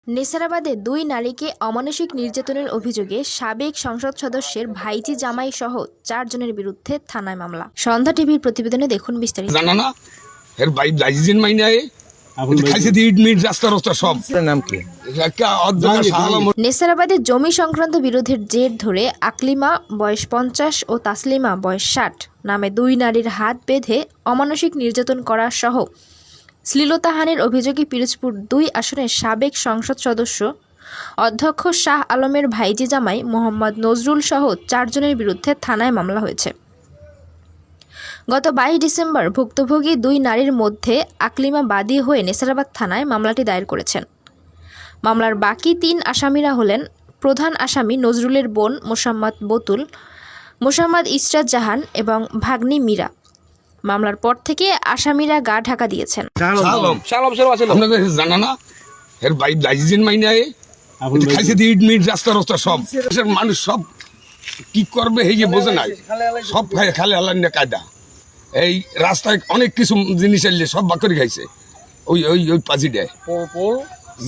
নেসারাবাদে দুই নারীকে অমানসিক নির্যাতনের অভিযোগে সাবেক সংসদ সদস্যের ভাইজি জামাই সহ 4 জনের বিরুদ্ধে থানায় মামলা। সন্ধ্যা টিভির প্রতিবেদনে দেখুন বিস্তারিত। জানা না এর ভাই লাইজেন মাইনায়ে খাইছে দি ইট মিট রাস্তা রাস্তা সব নাম কি? নেসারাবাদে জমি সংক্রান্ত বিরোধের জের ধরে আকলিমা বয়স 50 ও তাসলিমা বয়স 60 নামে দুই নারীর হাত বেঁধে অমানসিক নির্যাতন করা সহ শ্লীলতাহানির অভিযোগে পিরোজপুর 2 আসনের সাবেক সংসদ সদস্য অধ্যক্ষ শাহ আলমের ভাইজি জামাই মোহাম্মদ নজরুল সহ 4 জনের বিরুদ্ধে থানায় মামলা হয়েছে। গত 22 ডিসেম্বর ভুক্তভোগী দুই নারীর মধ্যে আকলিমা বাদী হয়ে নেসারাবাদ থানায় মামলাটি দায়ের করেছেন। মামলার বাকি 3 আসামিরা হলেন প্রধান আসামি নজরুলের বোন মোসাম্মদ বতুল, মোসাম্মদ ইসরাত জাহান এবং ভাগ্নি মীরা। মামলার পর থেকে আসামিরা গা ঢাকা দিয়েছেন। জানা না এর ভাই লাইজেন মাইনায়ে খাইছে দি ইট মিট রাস্তা রাস্তা সব মানুষ সব কি করবে এই যে বোঝে নাই, সব খাই খালে আল্লাহ কায়দা। এই রাস্তায় অনেক কিছু জিনিস এলে সব বাকরি খাইছে, ওই ওই ওই পাজি দেয়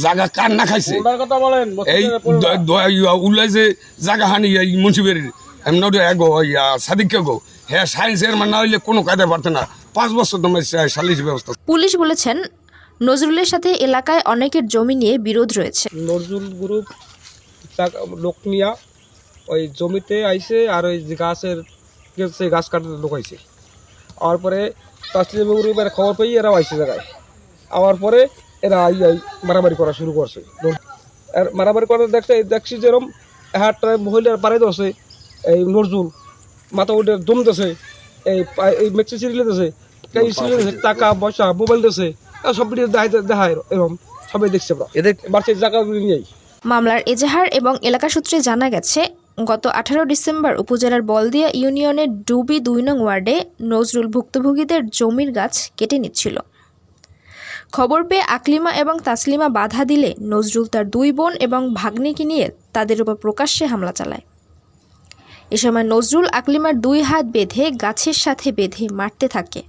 জায়গা কার না খাইছে। এই উল্লাই যে জায়গা হানি এই মুন্সিবের এমনি এগো সাদিক গো হ্যাঁ সায়েন্সের মানে না হইলে কোনো কায়দা পারত না। 5 বছর তোমার সালিশ ব্যবস্থা। পুলিশ বলেছেন নজরুলের সাথে এলাকায় অনেকের জমি নিয়ে বিরোধ রয়েছে। নজরুল গ্রুপ লোক নিয়া ওই জমিতে আইছে আর ওই গাছের সেই গাছ কাটাতে লোক আইছে। আওয়ার পরে তাসলিম গ্রুপের খবর পেয়ে এরাও আইছে জায়গায়। আওয়ার পরে এরা আই মারামারি করা শুরু করছে। আর মারামারি করে দেখছি যেরকম হাটটা মহিলার পাড়াই দছে এই নজরুল মাথা উঠে দম দেছে, এই মেক্সি সিরিলে দেছে, টাকা পয়সা মোবাইল দেছে, সব ভিডিও দেখায় এরকম সবাই দেখছে। এদের বাড়ির জায়গাগুলি নিয়েই মামলার এজাহার এবং এলাকা সূত্রে জানা গেছে গত 18 ডিসেম্বর উপজেলার বলদিয়া ইউনিয়নের ডুবি 2 নং ওয়ার্ডে নজরুল ভুক্তভোগীদের জমির গাছ কেটে নিচ্ছিল। খবর পেয়ে আকলিমা এবং তাসলিমা বাধা দিলে নজরুল তার 2 বোন এবং ভাগ্নিকে নিয়ে তাদের উপর প্রকাশ্যে হামলা চালায়। এ সময় নজরুল আকলিমার 2 হাত বেঁধে গাছের সাথে বেঁধে মারতে থাকে।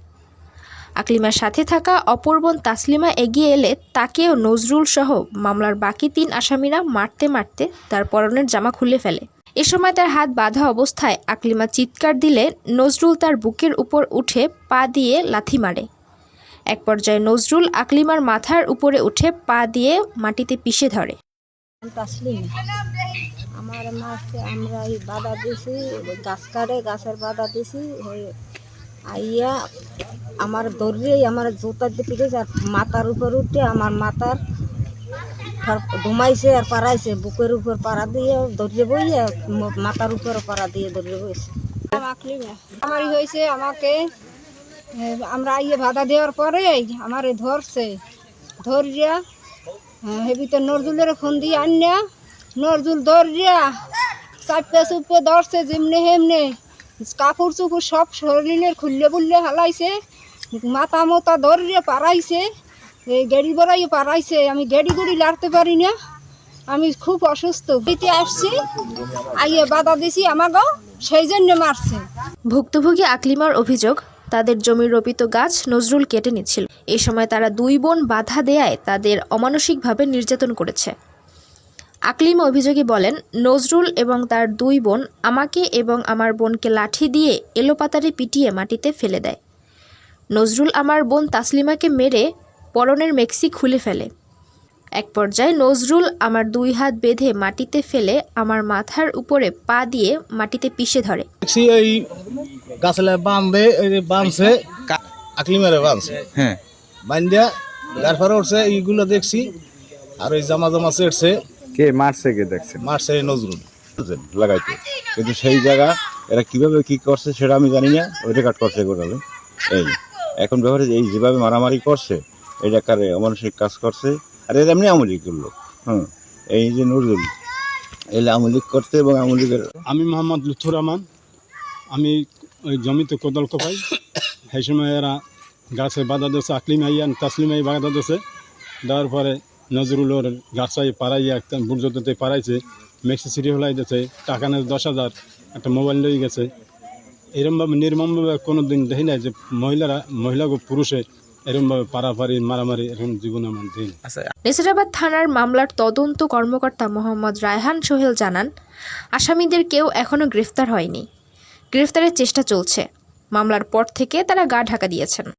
আকলিমার সাথে থাকা অপর বোন তাসলিমা এগিয়ে এলে তাকেও নজরুল সহ মামলার বাকি 3 আসামিরা মারতে মারতে তার পরনের জামা খুলে ফেলে। এ সময় তার হাত বাঁধা অবস্থায় আকলিমা চিৎকার দিলে নজরুল তার বুকের উপর উঠে পা দিয়ে লাথি মারে। এক পর্যায়ে নজরুল আকলিমার মাথার উপরে উঠে পা দিয়ে মাটিতে পিষে ধরে। আমার মাছে আমরা এই বাধা দিছি, গাছ কাটে গাছের বাধা দিছি, আইয়া আমার দৌড়িয়ে আমার জুতার দিয়ে পিঠেছে আর মাথার উপর উঠে আমার মাথার ঘুমাইছে আর পাড়াইছে, বুকের উপর পাড়া দিয়ে দৌড়িয়ে বইয়ে মাথার উপর পাড়া দিয়ে দৌড়িয়ে বইছে। আমার হয়েছে আমাকে আমরা আইয়ে বাধা দেওয়ার পরে আমার ধরছে, ধরিয়া হেবিতে নজরুলের ফোন দিয়ে আনিয়া নজরুল ধরিয়া চাপে চুপে ধরছে যেমনে হেমনে কাপড় চুপুর সব শরীরের খুললে বুললে হালাইছে, মাথা মোতা ধরিয়ে পাড়াইছে, এই গেড়ি বড়াইয়ে পাড়াইছে। আমি গেড়ি গুড়ি লাড়তে পারি না, আমি খুব অসুস্থ। দিতে আসছি আইয়ে বাধা দিছি আমাকেও সেই জন্য মারছে। ভুক্তভোগী আকলিমার অভিযোগ তাদের জমির রোপিত গাছ নজরুল কেটে নিচ্ছিল। এই সময় তারা 2 বোন বাধা দেয়ায় তাদের অমানসিকভাবে নির্যাতন করেছে। আকলিমা অভিযোগে বলেন নজরুল এবং তার 2 বোন আমাকে এবং আমার বোনকে লাঠি দিয়ে এলোপাতাড়ি পিটিয়ে মাটিতে ফেলে দেয়। নজরুল আমার বোন তাসলিমাকে মেরে পরনের মেক্সি খুলে ফেলে। এক পর্যায়ে নজরুল আমার 2 হাত বেঁধে মাটিতে ফেলে আমার মাথার উপরে পা দিয়ে মাটিতে পিষে ধরে। এই গাছলে বাঁধছে আকলিমারে বাঁধছে, হ্যাঁ বান্ধা গারফারে উঠছে, এইগুলো দেখছি। আর ওই জামা জামা চেটছে। কে মারছে? কে দেখছে? মারছে নজরুল লাগাইতে, কিন্তু সেই জায়গা এরা কিভাবে কি করছে সেটা আমি জানি না। ওই রেকর্ড করছে গোটালে এই এখন ব্যাপারে এই যেভাবে মারামারি করছে এটা কারে অমানসিক কাজ করছে। আর এরা এমনি আমলিক করলো। এই যে নজরুল এলে আমলিক করতে এবং আমলিকের। আমি মোহাম্মদ লুৎফুর রহমান, আমি ওই জমিতে কোদাল কোপাই। সেই সময় এরা গাছে বাধা দিয়েছে, আকলিমাই তাসলিমাই বাধা দিয়েছে। দেওয়ার পরে নজরুল ওর গাছাই পাড়াইয়া একটা বুর্জতে পাড়াইছে, মেক্সি সিটি হলাই দিয়েছে, টাকা নেই 10,000, একটা মোবাইল লয়ে গেছে। এরমভাবে নির্মমভাবে কোনো দিন দেখি নাই যে মহিলা পুরুষে এরকমভাবে পারাপারি মারামারি এরকম জীবন আমার দিন। নেসিরাবাদ থানার মামলার তদন্ত কর্মকর্তা মোহাম্মদ রায়হান সোহেল জানান, আসামিদের কেউ এখনও গ্রেফতার হয়নি। গ্রেফতারের চেষ্টা চলছে। মামলার পর থেকে তারা গা ঢাকা দিয়েছেন।